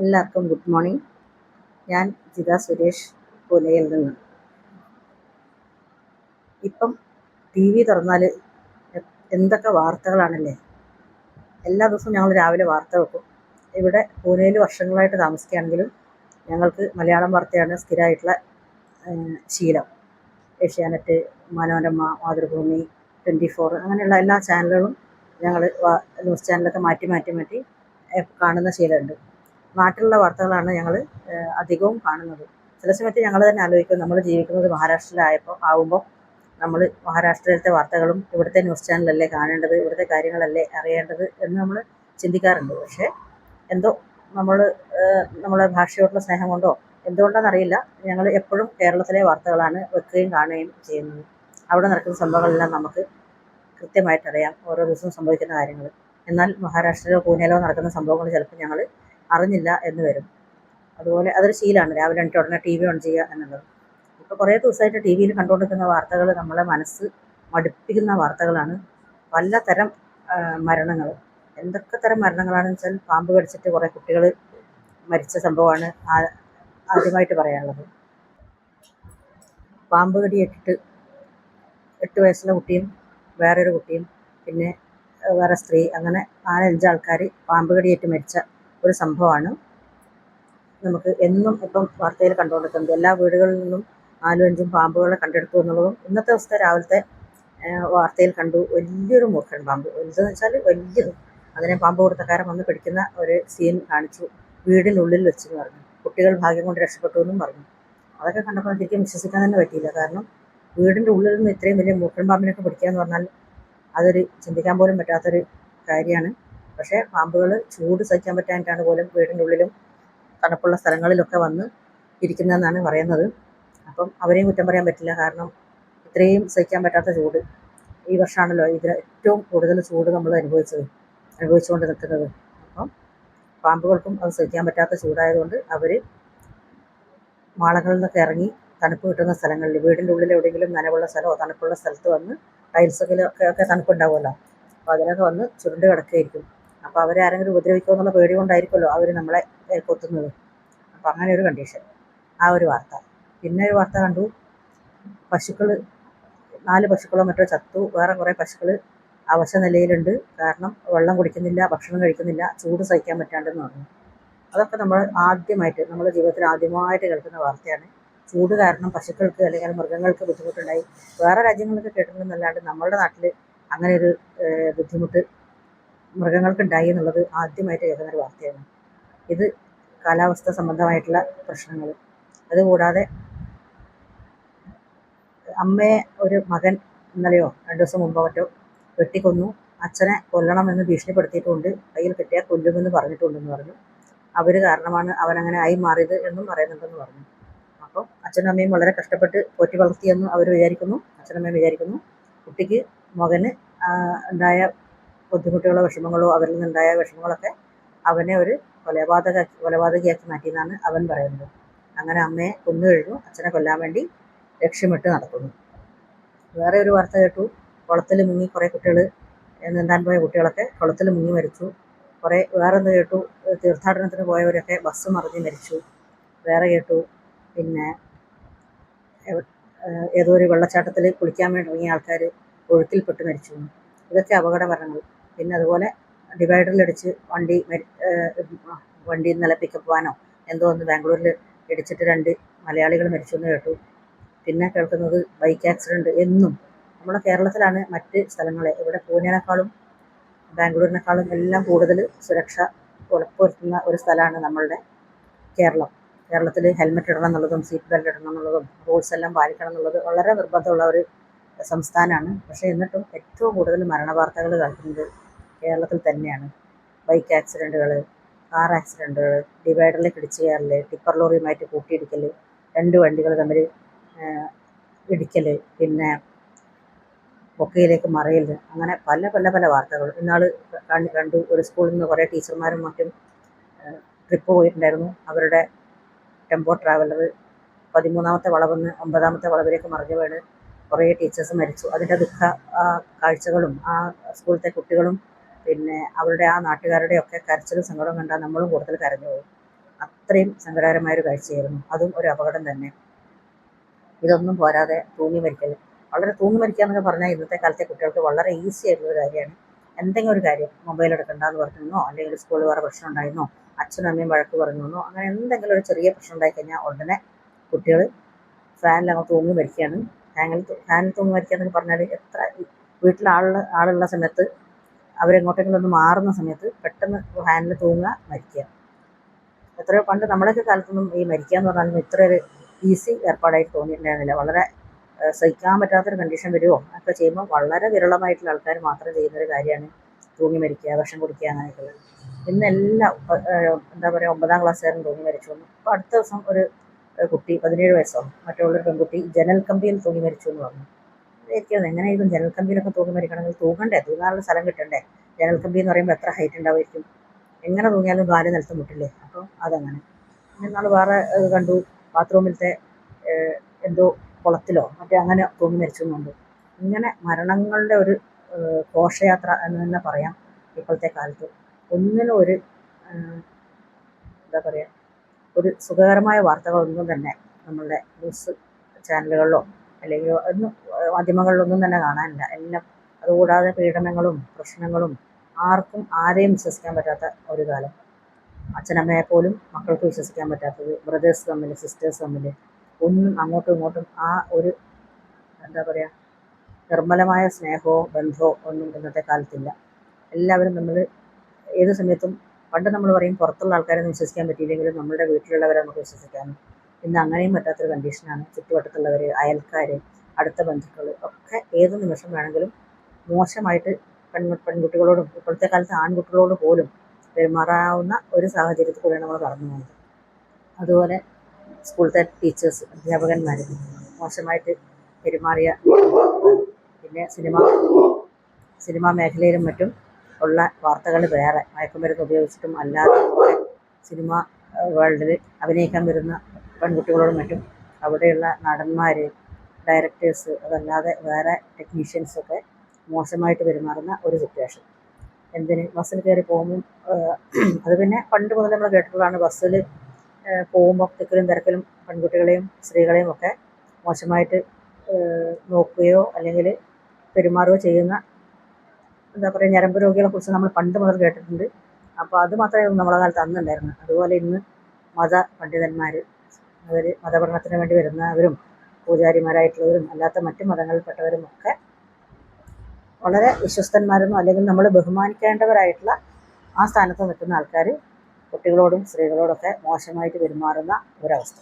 എല്ലാവർക്കും good morning. ഞാൻ ജിത സുരേഷ്, പൂനെയിൽ നിന്ന്. ഇപ്പം ടി വി തുറന്നാൽ എന്തൊക്കെ വാർത്തകളാണല്ലേ. എല്ലാ ദിവസവും ഞങ്ങൾ രാവിലെ വാർത്ത വെക്കും. ഇവിടെ പൂനെയിൽ വർഷങ്ങളായിട്ട് താമസിക്കുകയാണെങ്കിലും ഞങ്ങൾക്ക് മലയാളം വാർത്തയാണ് സ്ഥിരമായിട്ടുള്ള ശീലം. ഏഷ്യാനെറ്റ്, മനോരമ, മാതൃഭൂമി, 24 അങ്ങനെയുള്ള എല്ലാ ചാനലുകളും ഞങ്ങൾ ന്യൂസ് ചാനലൊക്കെ മാറ്റി മാറ്റി മാറ്റി കാണുന്ന ശീലമുണ്ട്. നാട്ടിലുള്ള വാർത്തകളാണ് ഞങ്ങൾ അധികവും കാണുന്നത്. ചില സമയത്ത് ഞങ്ങൾ തന്നെ ആലോചിക്കും, നമ്മൾ ജീവിക്കുന്നത് മഹാരാഷ്ട്രയിലാകുമ്പോൾ നമ്മൾ മഹാരാഷ്ട്രയിലത്തെ വാർത്തകളും ഇവിടുത്തെ ന്യൂസ് ചാനലല്ലേ കാണേണ്ടത്, ഇവിടുത്തെ കാര്യങ്ങളല്ലേ അറിയേണ്ടത് എന്ന് നമ്മൾ ചിന്തിക്കാറുണ്ട്. പക്ഷേ എന്തോ നമ്മളെ ഭാഷയോടുള്ള സ്നേഹം കൊണ്ടോ എന്തുകൊണ്ടാണെന്നറിയില്ല, ഞങ്ങൾ എപ്പോഴും കേരളത്തിലെ വാർത്തകളാണ് വെക്കുകയും കാണുകയും ചെയ്യുന്നത്. അവിടെ നടക്കുന്ന സംഭവങ്ങളെല്ലാം നമുക്ക് കൃത്യമായിട്ടറിയാം, ഓരോ ദിവസവും സംഭവിക്കുന്ന കാര്യങ്ങൾ. എന്നാൽ മഹാരാഷ്ട്രയിലോ പൂനെയിലോ നടക്കുന്ന സംഭവങ്ങൾ ചിലപ്പോൾ ഞങ്ങൾ അറിഞ്ഞില്ല എന്ന് വരും. അതുപോലെ അതൊരു ശീലമാണ്, രാവിലെ എണീറ്റ ഉടനെ ടി വി ഓൺ ചെയ്യുക എന്നുള്ളത്. ഇപ്പോൾ കുറേ ദിവസമായിട്ട് ടി വിയിൽ കണ്ടുകൊണ്ടിരിക്കുന്ന വാർത്തകൾ നമ്മളെ മനസ്സ് മടുപ്പിക്കുന്ന വാർത്തകളാണ്. പലതരം മരണങ്ങൾ, എന്തൊക്കെ തരം മരണങ്ങളാണെന്ന് വെച്ചാൽ പാമ്പ് കടിച്ചിട്ട് കുറേ കുട്ടികൾ മരിച്ച സംഭവമാണ് ആദ്യമായിട്ട് പറയാനുള്ളത്. പാമ്പ് കടിയേറ്റിട്ട് 8 വയസ്സുള്ള കുട്ടിയും വേറൊരു കുട്ടിയും പിന്നെ വേറെ സ്ത്രീ, അങ്ങനെ 4-5 ആൾക്കാർ പാമ്പ് കടിയേറ്റ് മരിച്ച ഒരു സംഭവമാണ് നമുക്ക് എന്നും ഇപ്പം വാർത്തയിൽ കണ്ടുകൊണ്ടിരിക്കുന്നത്. എല്ലാ വീടുകളിൽ നിന്നും 4-5 പാമ്പുകളെ കണ്ടെടുത്തു എന്നുള്ളതും ഇന്നത്തെ ദിവസത്തെ രാവിലത്തെ വാർത്തയിൽ കണ്ടു. വലിയൊരു മൂർഖൻ പാമ്പ്, വലുതെന്ന് വെച്ചാൽ വലിയത്. അതിനെ പാമ്പ് കൊടുത്തക്കാരൻ വന്ന് പിടിക്കുന്ന ഒരു സീൻ കാണിച്ചു. വീടിനുള്ളിൽ വെച്ചെന്ന് പറഞ്ഞു. കുട്ടികൾ ഭാഗ്യം കൊണ്ട് രക്ഷപ്പെട്ടു എന്നും പറഞ്ഞു. അതൊക്കെ കണ്ടപ്പോൾ ശരിക്കും വിശ്വസിക്കാൻ തന്നെ പറ്റിയില്ല. കാരണം വീടിൻ്റെ ഉള്ളിൽ നിന്ന് ഇത്രയും വലിയ മൂർഖൻ പാമ്പിനൊക്കെ പിടിക്കുക എന്ന് പറഞ്ഞാൽ അതൊരു ചിന്തിക്കാൻ പോലും പറ്റാത്തൊരു കാര്യമാണ്. പക്ഷേ പാമ്പുകൾ ചൂട് സഹിക്കാൻ പറ്റാനായിട്ടാണ് പോലും വീടിൻ്റെ ഉള്ളിലും തണുപ്പുള്ള സ്ഥലങ്ങളിലൊക്കെ വന്ന് ഇരിക്കുന്നതെന്നാണ് പറയുന്നത്. അപ്പം അവരെയും കുറ്റം പറയാൻ പറ്റില്ല. കാരണം ഇത്രയും സഹിക്കാൻ പറ്റാത്ത ചൂട്, ഈ വർഷമാണല്ലോ ഇതിൽ ഏറ്റവും കൂടുതൽ ചൂട് നമ്മൾ അനുഭവിച്ചുകൊണ്ട് നിൽക്കുന്നത്. അപ്പം പാമ്പുകൾക്കും അത് സഹിക്കാൻ പറ്റാത്ത ചൂടായതുകൊണ്ട് അവർ മാളങ്ങളിൽ നിന്നൊക്കെ ഇറങ്ങി തണുപ്പ് കിട്ടുന്ന സ്ഥലങ്ങളിൽ, വീടിൻ്റെ ഉള്ളിൽ എവിടെയെങ്കിലും നനവുള്ള സ്ഥലമോ തണുപ്പുള്ള സ്ഥലത്ത് വന്ന് ടൈൽസൊക്കെ തണുപ്പുണ്ടാവുമല്ലോ, അപ്പോൾ അതിനൊക്കെ വന്ന് ചുരുണ്ട് കിടക്കുകയായിരിക്കും. അപ്പോൾ അവരെ ആരെങ്കിലും ഉപദ്രവിക്കുമോ എന്നുള്ള പേടി കൊണ്ടായിരിക്കുമല്ലോ അവർ നമ്മളെ കൊത്തുന്നത്. അപ്പോൾ അങ്ങനെ ഒരു കണ്ടീഷൻ, ആ ഒരു വാർത്ത. പിന്നെ ഒരു വാർത്ത കണ്ടു, പശുക്കൾ 4 പശുക്കളോ മറ്റോ ചത്തു. വേറെ കുറേ പശുക്കൾ അവശ നിലയിലുണ്ട്. കാരണം വെള്ളം കുടിക്കുന്നില്ല, ഭക്ഷണം കഴിക്കുന്നില്ല, ചൂട് സഹിക്കാൻ പറ്റാണ്ടെന്ന് പറഞ്ഞു. അതൊക്കെ നമ്മൾ നമ്മുടെ ജീവിതത്തിൽ ആദ്യമായിട്ട് കേൾക്കുന്ന വാർത്തയാണ്. ചൂട് കാരണം പശുക്കൾക്ക് അല്ലെങ്കിൽ മൃഗങ്ങൾക്ക് ബുദ്ധിമുട്ടുണ്ടായി. വേറെ രാജ്യങ്ങളൊക്കെ കേട്ടിട്ടുണ്ടെന്നല്ലാണ്ട് നമ്മളുടെ നാട്ടിൽ അങ്ങനെ ഒരു ബുദ്ധിമുട്ട് മൃഗങ്ങൾക്കുണ്ടായി എന്നുള്ളത് ആദ്യമായിട്ട് കേൾക്കുന്നൊരു വാർത്തയാണ്. ഇത് കാലാവസ്ഥ സംബന്ധമായിട്ടുള്ള പ്രശ്നങ്ങൾ. അതുകൂടാതെ അമ്മയെ ഒരു മകൻ ഇന്നലെയോ 2 ദിവസം മുമ്പോ മറ്റോ വെട്ടിക്കൊന്നു. അച്ഛനെ കൊല്ലണമെന്ന് ഭീഷണിപ്പെടുത്തിയിട്ടുമുണ്ട്. കയ്യിൽ കിട്ടിയാൽ കൊല്ലുമെന്ന് പറഞ്ഞിട്ടുണ്ടെന്ന് പറഞ്ഞു. അവർ കാരണമാണ് അവനങ്ങനെ ആയി മാറിയത് എന്നും പറയുന്നുണ്ടെന്ന് പറഞ്ഞു. അപ്പോൾ അച്ഛനും അമ്മയും വളരെ കഷ്ടപ്പെട്ട് പോറ്റി വളർത്തിയെന്ന് അവർ വിചാരിക്കുന്നു, അച്ഛനമ്മയും വിചാരിക്കുന്നു. കുട്ടിക്ക് മകന് ഉണ്ടായ ബുദ്ധിമുട്ടുകളോ വിഷമങ്ങളോ അവരിൽ നിന്നുണ്ടായ വിഷമങ്ങളൊക്കെ അവനെ ഒരു കൊലപാതകയാക്കി മാറ്റിയെന്നാണ് അവൻ പറയുന്നത്. അങ്ങനെ അമ്മയെ കൊന്നു കഴിഞ്ഞു, അച്ഛനെ കൊല്ലാൻ വേണ്ടി ലക്ഷ്യമിട്ട് നടക്കുന്നു. വേറെ ഒരു വാർത്ത കേട്ടു, കുളത്തിൽ മുങ്ങി കുറേ കുട്ടികൾ, നീന്താൻ പോയ കുട്ടികളൊക്കെ കുളത്തിൽ മുങ്ങി മരിച്ചു. വേറെന്ത് കേട്ടു, തീർത്ഥാടനത്തിന് പോയവരൊക്കെ ബസ് മറിഞ്ഞ് മരിച്ചു. വേറെ കേട്ടു, പിന്നെ ഏതോ ഒരു വെള്ളച്ചാട്ടത്തിൽ കുളിക്കാൻ വേണ്ടി ഇറങ്ങിയ ആൾക്കാർ ഒഴുക്കിൽപ്പെട്ട് മരിച്ചു. ഇതൊക്കെ അപകട മരണങ്ങൾ. പിന്നെ അതുപോലെ ഡിവൈഡറിലിടിച്ച് വണ്ടി ഇന്നലെ പിക്കപ്പ് വാനോ എന്തോ ഒന്ന് ബാംഗ്ലൂരിൽ ഇടിച്ചിട്ട് 2 മലയാളികൾ മരിച്ചു എന്ന് കേട്ടു. പിന്നെ കേൾക്കുന്നത് ബൈക്ക് ആക്സിഡൻറ്റ്. എന്നും നമ്മുടെ കേരളത്തിലാണ് മറ്റ് സ്ഥലങ്ങളെ, ഇവിടെ പൂനെനേക്കാളും ബാംഗ്ലൂരിനേക്കാളും എല്ലാം കൂടുതൽ സുരക്ഷ ഉറപ്പുവരുത്തുന്ന ഒരു സ്ഥലമാണ് നമ്മളുടെ കേരളം. കേരളത്തിൽ ഹെൽമെറ്റ് ഇടണം എന്നുള്ളതും സീറ്റ് ബെൽറ്റ് ഇടണം എന്നുള്ളതും റൂൾസ് എല്ലാം പാലിക്കണം എന്നുള്ളത് വളരെ നിർബന്ധമുള്ള ഒരു സംസ്ഥാനമാണ്. പക്ഷേ എന്നിട്ടും ഏറ്റവും കൂടുതൽ മരണവാർത്തകൾ കേൾക്കുന്നത് കേരളത്തിൽ തന്നെയാണ്. ബൈക്ക് ആക്സിഡൻറ്റുകൾ, കാർ ആക്സിഡൻറ്റുകൾ, ഡിവൈഡറിലേക്ക് ഇടിച്ച് കയറൽ, ടിപ്പർ ലോറിയുമായിട്ട് കൂട്ടിയിടിക്കൽ, 2 വണ്ടികൾ തമ്മിൽ ഇടിക്കൽ, പിന്നെ ബൊക്കയിലേക്ക് മറയൽ, അങ്ങനെ പല പല പല വാർത്തകൾ. ഇന്നാൾ കണ്ടു, ഒരു സ്കൂളിൽ നിന്ന് കുറേ ടീച്ചർമാരും മറ്റും ട്രിപ്പ് പോയിട്ടുണ്ടായിരുന്നു. അവരുടെ ടെമ്പോ ട്രാവലർ 13ാമത്തെ വളവെന്ന് 9ാമത്തെ വളവിലേക്ക് മറിഞ്ഞു വീണ് കുറേ ടീച്ചേഴ്സ് മരിച്ചു. അതിൻ്റെ കാഴ്ചകളും ആ സ്കൂളത്തെ കുട്ടികളും പിന്നെ അവരുടെ ആ നാട്ടുകാരുടെയൊക്കെ കരച്ചിലും സങ്കടവും കണ്ടാൽ നമ്മളും കൂടുതൽ കരഞ്ഞു പോകും. അത്രയും സങ്കടകരമായൊരു കാഴ്ചയായിരുന്നു. അതും ഒരു അപകടം തന്നെ. ഇതൊന്നും പോരാതെ തൂങ്ങി മരിക്കൽ. തൂങ്ങി മരിക്കുക എന്നൊക്കെ പറഞ്ഞാൽ ഇന്നത്തെ കാലത്തെ കുട്ടികൾക്ക് വളരെ ഈസി ആയിട്ടുള്ളൊരു കാര്യമാണ്. എന്തെങ്കിലും ഒരു കാര്യം മൊബൈൽ എടുക്കണ്ടെന്ന് പറഞ്ഞെന്നോ, അല്ലെങ്കിൽ സ്കൂളിൽ വേറെ പ്രശ്നം ഉണ്ടായിരുന്നോ, അച്ഛനും അമ്മയും വഴക്ക് പറഞ്ഞെന്നോ, അങ്ങനെ എന്തെങ്കിലും ഒരു ചെറിയ പ്രശ്നം ഉണ്ടായിക്കഴിഞ്ഞാൽ ഉടനെ കുട്ടികൾ ഫാനിൽ തൂങ്ങി മരിക്കുകയാണ്. ഫാനിൽ തൂങ്ങി മരിക്കുക എന്നൊക്കെ പറഞ്ഞാൽ എത്ര വീട്ടിൽ ആളുള്ള സമയത്ത് അവരെങ്ങോട്ടെങ്കിലും ഒന്ന് മാറുന്ന സമയത്ത് പെട്ടെന്ന് ഫാനിൽ തൂങ്ങുക, മരിക്കുക. എത്രയോ പണ്ട് നമ്മുടെയൊക്കെ കാലത്തൊന്നും ഈ മരിക്കുക എന്ന് പറഞ്ഞാൽ ഇത്ര ഒരു ഈസി ഏർപ്പാടായിട്ട് തോന്നിയിട്ടുണ്ടായിരുന്നില്ല. വളരെ സഹിക്കാൻ പറ്റാത്തൊരു കണ്ടീഷൻ വരുമോ ഒക്കെ ചെയ്യുമ്പോൾ വളരെ വിരളമായിട്ടുള്ള ആൾക്കാർ മാത്രം ചെയ്യുന്നൊരു കാര്യമാണ് തൂങ്ങി മരിക്കുക, വിഷം കുടിക്കുക, അങ്ങനെയൊക്കെയുള്ളത്. ഇന്നെല്ലാം എന്താ പറയുക, 9ാം ക്ലാസ്സുകാരൻ തൂങ്ങി മരിച്ചു വന്നു. അപ്പോൾ അടുത്ത ദിവസം ഒരു കുട്ടി 17 വയസ്സോ മറ്റുള്ളൊരു പെൺകുട്ടി ജനൽ കമ്പിയിൽ തൂങ്ങി മരിച്ചു എന്ന് പറഞ്ഞു. ഇരിക്കുന്നത് എങ്ങനെയായിരിക്കും ജനൽ കമ്പിയിലൊക്കെ തൂങ്ങി മരിക്കണമെങ്കിൽ തൂങ്ങാനുള്ള സ്ഥലം കിട്ടണ്ടേ? ജനൽ കമ്പി എന്ന് പറയുമ്പോൾ എത്ര ഹൈറ്റ് ഉണ്ടാവുമായിരിക്കും? എങ്ങനെ തൂങ്ങിയാലും കാല് നിലത്ത് മുട്ടില്ലേ? അപ്പോൾ അതങ്ങനെ. എന്നാൽ വേറെ കണ്ടു, ബാത്റൂമിലത്തെ എന്തോ കുളത്തിലോ മറ്റേ അങ്ങനെ തൂങ്ങി മരിച്ചെന്നുണ്ട്. ഇങ്ങനെ മരണങ്ങളുടെ ഒരു ഘോഷയാത്ര എന്ന് തന്നെ പറയാം ഇപ്പോഴത്തെ കാലത്ത്. ഒന്നിനും ഒരു എന്താ പറയുക, ഒരു സുഖകരമായ വാർത്തകളൊന്നും തന്നെ നമ്മളുടെ ന്യൂസ് ചാനലുകളിലോ അല്ലെങ്കിൽ ഒന്നും മാധ്യമങ്ങളിലൊന്നും തന്നെ കാണാനില്ല. എല്ലാം അതുകൂടാതെ പീഡനങ്ങളും പ്രശ്നങ്ങളും, ആരെയും വിശ്വസിക്കാൻ പറ്റാത്ത ഒരു കാലം. അച്ഛനമ്മയെ പോലും മക്കൾക്ക് വിശ്വസിക്കാൻ പറ്റാത്തത്, ബ്രദേഴ്സ് തമ്മിൽ, സിസ്റ്റേഴ്സ് തമ്മിൽ ഒന്നും അങ്ങോട്ടും ഇങ്ങോട്ടും ആ ഒരു എന്താ പറയുക, നിർമ്മലമായ സ്നേഹമോ ബന്ധമോ ഒന്നും ഇന്നത്തെ കാലത്തില്ല. എല്ലാവരും നമ്മൾ ഏത് സമയത്തും, പണ്ട് നമ്മൾ പറയും പുറത്തുള്ള ആൾക്കാരെ വിശ്വസിക്കാൻ പറ്റിയില്ലെങ്കിലും നമ്മളുടെ വീട്ടിലുള്ളവരെ നമുക്ക് വിശ്വസിക്കാനും, ഇന്ന് അങ്ങനെയും പറ്റാത്തൊരു കണ്ടീഷനാണ്. ചുറ്റുവട്ടത്തുള്ളവർ, അയൽക്കാർ, അടുത്ത ബന്ധുക്കൾ ഒക്കെ ഏത് നിമിഷം വേണമെങ്കിലും മോശമായിട്ട് പെൺകുട്ടികളോടും ഇപ്പോഴത്തെ കാലത്ത് ആൺകുട്ടികളോട് പോലും പെരുമാറാവുന്ന ഒരു സാഹചര്യത്തിൽ കൂടെയാണ് നമ്മൾ കടന്നു പോകുന്നത്. അതുപോലെ സ്കൂളത്തെ ടീച്ചേഴ്സ്, അധ്യാപകന്മാർ മോശമായിട്ട് പെരുമാറിയ, പിന്നെ സിനിമാ മേഖലയിലും മറ്റും ഉള്ള വാർത്തകൾ വേറെ, മയക്കുമരുന്ന് ഉപയോഗിച്ചിട്ടും അല്ലാതെ സിനിമ വേൾഡിൽ അഭിനയിക്കാൻ വരുന്ന പെൺകുട്ടികളോടും മറ്റും അവിടെയുള്ള നടന്മാർ, ഡയറക്ടേഴ്സ്, അതല്ലാതെ വേറെ ടെക്നീഷ്യൻസൊക്കെ മോശമായിട്ട് പെരുമാറുന്ന ഒരു സിറ്റുവേഷൻ. എന്തിന് ബസ്സിൽ കയറി പോകുമ്പം അത് പിന്നെ പണ്ട് മുതൽ നമ്മൾ കേട്ടിട്ടുള്ളതാണ്. ബസ്സിൽ പോകുമ്പോൾ തിക്കിലും തിരക്കിലും പെൺകുട്ടികളെയും സ്ത്രീകളെയും ഒക്കെ മോശമായിട്ട് നോക്കുകയോ അല്ലെങ്കിൽ പെരുമാറുകയോ ചെയ്യുന്ന എന്താ പറയുക, ഞരമ്പ് രോഗികളെ കുറിച്ച് നമ്മൾ പണ്ട് മുതൽ കേട്ടിട്ടുണ്ട്. അപ്പോൾ അത് മാത്രമേ നമ്മുടെ കാലത്ത് അന്നുണ്ടായിരുന്നു. അതുപോലെ ഇന്ന് പണ്ഡിതന്മാർ, അവർ മതപഠനത്തിന് വേണ്ടി വരുന്നവരും പൂജാരിമാരായിട്ടുള്ളവരും അല്ലാത്ത മറ്റു മതങ്ങളിൽപ്പെട്ടവരും ഒക്കെ വളരെ വിശ്വസ്തന്മാരെന്നോ അല്ലെങ്കിൽ നമ്മൾ ബഹുമാനിക്കേണ്ടവരായിട്ടുള്ള ആ സ്ഥാനത്ത് നിൽക്കുന്ന ആൾക്കാർ കുട്ടികളോടും സ്ത്രീകളോടൊക്കെ മോശമായിട്ട് പെരുമാറുന്ന ഒരവസ്ഥ.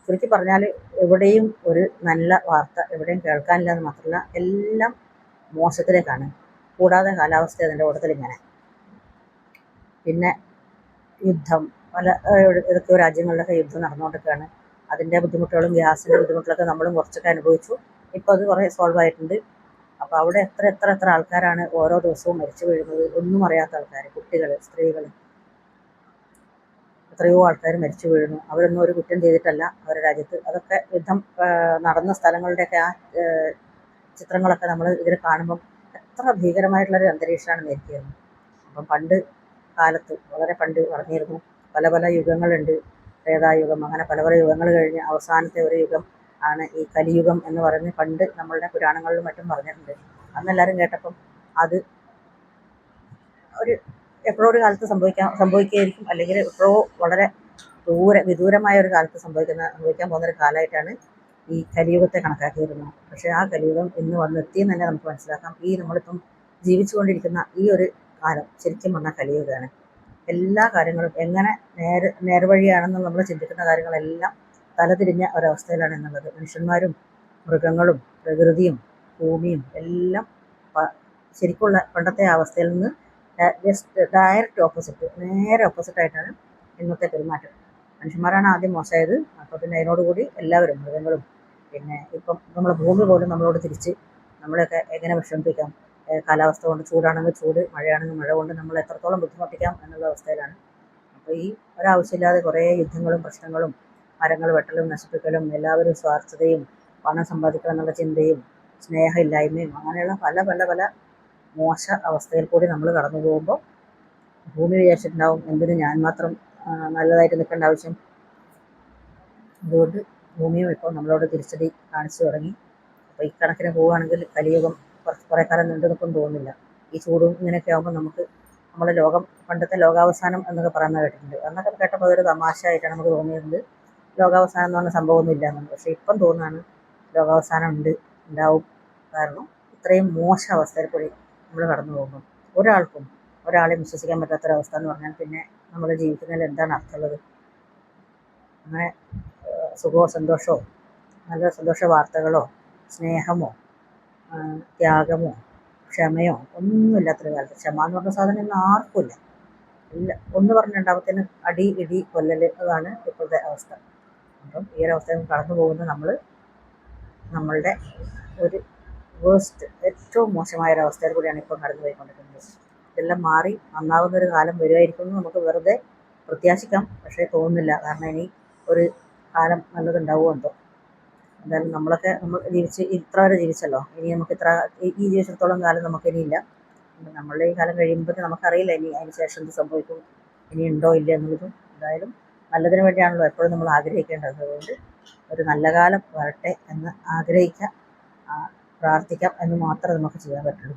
ചുരുക്കി പറഞ്ഞാൽ എവിടെയും ഒരു നല്ല വാർത്ത എവിടെയും കേൾക്കാനില്ല എന്ന് മാത്രമല്ല, എല്ലാം മോശത്തിലേക്കാണ്. കൂടാതെ കാലാവസ്ഥ അതിൻ്റെ കൂട്ടത്തിൽ ഇങ്ങനെ. പിന്നെ യുദ്ധം, ഏതൊക്കെയോ രാജ്യങ്ങളിലൊക്കെ യുദ്ധം നടന്നുകൊണ്ടിരിക്കുകയാണ്. അതിൻ്റെ ബുദ്ധിമുട്ടുകളും ഗ്യാസിൻ്റെ ബുദ്ധിമുട്ടുകളൊക്കെ നമ്മളും കുറച്ചൊക്കെ അനുഭവിച്ചു. ഇപ്പോൾ അത് കുറേ സോൾവ് ആയിട്ടുണ്ട്. അപ്പോൾ അവിടെ എത്ര ആൾക്കാരാണ് ഓരോ ദിവസവും മരിച്ചു വീഴുന്നത്, ഒന്നും അറിയാത്ത ആൾക്കാർ, കുട്ടികൾ, സ്ത്രീകൾ, എത്രയോ ആൾക്കാർ മരിച്ചു വീഴുന്നു. അവരൊന്നും ഒരു കുറ്റം ചെയ്തിട്ടല്ല അവരുടെ രാജ്യത്ത്. അതൊക്കെ യുദ്ധം നടന്ന സ്ഥലങ്ങളുടെയൊക്കെ ആ ചിത്രങ്ങളൊക്കെ നമ്മൾ ഇതിൽ കാണുമ്പം എത്ര ഭീകരമായിട്ടുള്ളൊരു അന്തരീക്ഷമാണ് നേരിട്ടിരുന്നത്. അപ്പം പണ്ട് കാലത്ത്, വളരെ പണ്ട് പറഞ്ഞിരുന്നു, പല യുഗങ്ങളുണ്ട്, ത്രേതായുഗം, അങ്ങനെ പല യുഗങ്ങൾ കഴിഞ്ഞ് അവസാനത്തെ ഒരു യുഗം ആണ് ഈ കലിയുഗം എന്ന് പറഞ്ഞ് പണ്ട് നമ്മളുടെ പുരാണങ്ങളിലും മറ്റും പറഞ്ഞിട്ടുണ്ട്. അന്നെല്ലാവരും കേട്ടപ്പം അത് എപ്പോഴോ ഒരു കാലത്ത് സംഭവിക്കുകയായിരിക്കും, അല്ലെങ്കിൽ എപ്പോഴോ വളരെ വിദൂരമായ ഒരു കാലത്ത് സംഭവിക്കാൻ പോകുന്നൊരു കാലമായിട്ടാണ് ഈ കലിയുഗത്തെ കണക്കാക്കിയിരുന്നത്. പക്ഷേ ആ കലിയുഗം ഇന്ന് വന്നെത്തിയെന്ന് തന്നെ നമുക്ക് മനസ്സിലാക്കാം. ഈ നമ്മളിപ്പം ജീവിച്ചുകൊണ്ടിരിക്കുന്ന ഈ ഒരു കാലം ശരിക്കും പറഞ്ഞാൽ കലിയുഗമാണ്. എല്ലാ കാര്യങ്ങളും എങ്ങനെ നേർവഴിയാണെന്ന് നമ്മൾ ചിന്തിക്കുന്ന കാര്യങ്ങളെല്ലാം തലതിരിഞ്ഞ ഒരവസ്ഥയിലാണ് എന്നുള്ളത്. മനുഷ്യന്മാരും മൃഗങ്ങളും പ്രകൃതിയും ഭൂമിയും എല്ലാം ശരിക്കുള്ള പണ്ടത്തെ അവസ്ഥയിൽ നിന്ന് ഡയറക്റ്റ് ഓപ്പോസിറ്റ്, നേരെ ഓപ്പോസിറ്റായിട്ടാണ് ഇന്നത്തെ പെരുമാറ്റം. മനുഷ്യന്മാരാണ് ആദ്യം മോശമായത്. അപ്പോൾ പിന്നെ അതിനോടുകൂടി എല്ലാവരും, മൃഗങ്ങളും, പിന്നെ ഇപ്പം നമ്മളെ ഭൂമി പോലും നമ്മളോട് തിരിച്ച് നമ്മളെയൊക്കെ എങ്ങനെ വിഷമിപ്പിക്കാം. കാലാവസ്ഥ കൊണ്ട്, ചൂടാണെങ്കിൽ ചൂട്, മഴയാണെങ്കിൽ മഴ കൊണ്ട് നമ്മൾ എത്രത്തോളം ബുദ്ധിമുട്ടിക്കാം എന്നുള്ള അവസ്ഥയിലാണ്. അപ്പോൾ ഈ ഒരാവശ്യമില്ലാതെ കുറേ യുദ്ധങ്ങളും പ്രശ്നങ്ങളും മരങ്ങൾ വെട്ടലും നശിപ്പിക്കലും, എല്ലാവരും സ്വാർത്ഥതയും പണം സമ്പാദിക്കണം എന്നുള്ള ചിന്തയും സ്നേഹമില്ലായ്മയും അങ്ങനെയുള്ള പല മോശ അവസ്ഥയിൽ കൂടി നമ്മൾ കടന്നു പോകുമ്പോൾ ഭൂമി വിചാരിച്ചിട്ടുണ്ടാവും എന്തിന് ഞാൻ മാത്രം നല്ലതായിട്ട് നിൽക്കേണ്ട ആവശ്യം. അതുകൊണ്ട് ഭൂമിയും ഇപ്പോൾ നമ്മളോട് തിരിച്ചടി കാണിച്ചു തുടങ്ങി. അപ്പോൾ ഇക്കണക്കിന് പോവുകയാണെങ്കിൽ കലിയുഗം കുറേ കാലം നീണ്ടു നിൽക്കുമെന്ന് തോന്നുന്നില്ല. ഈ ചൂടും ഇങ്ങനെയൊക്കെ ആകുമ്പോൾ നമുക്ക് നമ്മുടെ ലോകം പണ്ടത്തെ ലോകാവസാനം എന്നൊക്കെ പറയുന്നത് കേട്ടിട്ടുണ്ട്. അന്നൊക്കെ കേട്ടപ്പോൾ അതൊരു തമാശ ആയിട്ടാണ് നമുക്ക് തോന്നിയിരുന്നത്. ലോകാവസാനം എന്ന് പറഞ്ഞ സംഭവമൊന്നും ഇല്ല എന്നുള്ളത്. പക്ഷേ ഇപ്പം തോന്നുകയാണ് ലോകാവസാനം ഉണ്ട്, ഉണ്ടാവും. കാരണം ഇത്രയും മോശം അവസ്ഥയിൽ കൂടി നമ്മൾ കടന്നു പോകുമ്പോൾ ഒരാളെയും വിശ്വസിക്കാൻ പറ്റാത്തൊരവസ്ഥ എന്ന് പറഞ്ഞാൽ പിന്നെ നമ്മൾ ജീവിക്കുന്നതിൽ എന്താണ് അർത്ഥമുള്ളത്? അങ്ങനെ സുഖമോ സന്തോഷമോ നല്ല സന്തോഷ വാർത്തകളോ സ്നേഹമോ ത്യാഗമോ ക്ഷമയോ ഒന്നുമില്ലാത്തൊരു കാലത്ത്. ക്ഷമ എന്ന് പറഞ്ഞ സാധനം ഇന്ന് ആർക്കുമില്ല. ഇല്ല, ഒന്ന് പറഞ്ഞ് രണ്ടാമത്തേന് അടി ഇടി കൊല്ലൽ, അതാണ് ഇപ്പോഴത്തെ അവസ്ഥ. അപ്പം ഈ ഒരവസ്ഥയിൽ കടന്നു പോകുന്ന നമ്മളുടെ ഒരു ഏറ്റവും മോശമായ ഒരവസ്ഥയിൽ കൂടിയാണ് ഇപ്പം കടന്നു പോയിക്കൊണ്ടിരിക്കുന്നത്. ഇതെല്ലാം മാറി നന്നാവുന്നൊരു കാലം വരുമായിരിക്കും എന്ന് നമുക്ക് വെറുതെ പ്രത്യാശിക്കാം. പക്ഷേ തോന്നുന്നില്ല. കാരണം ഇനി ഒരു കാലം നല്ലതുണ്ടാവുമോ എന്തോ. എന്തായാലും നമ്മൾ ഇത്ര വരെ ജീവിച്ചല്ലോ. ഇനി നമുക്ക് ഈ ജീവിച്ചിടത്തോളം കാലം നമുക്കിനിയില്ല. നമ്മളുടെ ഈ കാലം കഴിയുമ്പോൾ നമുക്കറിയില്ല ഇനി അതിന് ശേഷം എന്ത് സംഭവിക്കും, ഇനി ഉണ്ടോ ഇല്ല എന്നുള്ളതും. എന്തായാലും നല്ലതിന് വേണ്ടിയാണല്ലോ എപ്പോഴും നമ്മൾ ആഗ്രഹിക്കേണ്ടത്. അതുകൊണ്ട് ഒരു നല്ല കാലം വരട്ടെ എന്ന് ആഗ്രഹിക്കാം, പ്രാർത്ഥിക്കാം എന്ന് മാത്രമേ നമുക്ക് ചെയ്യാൻ പറ്റുള്ളൂ.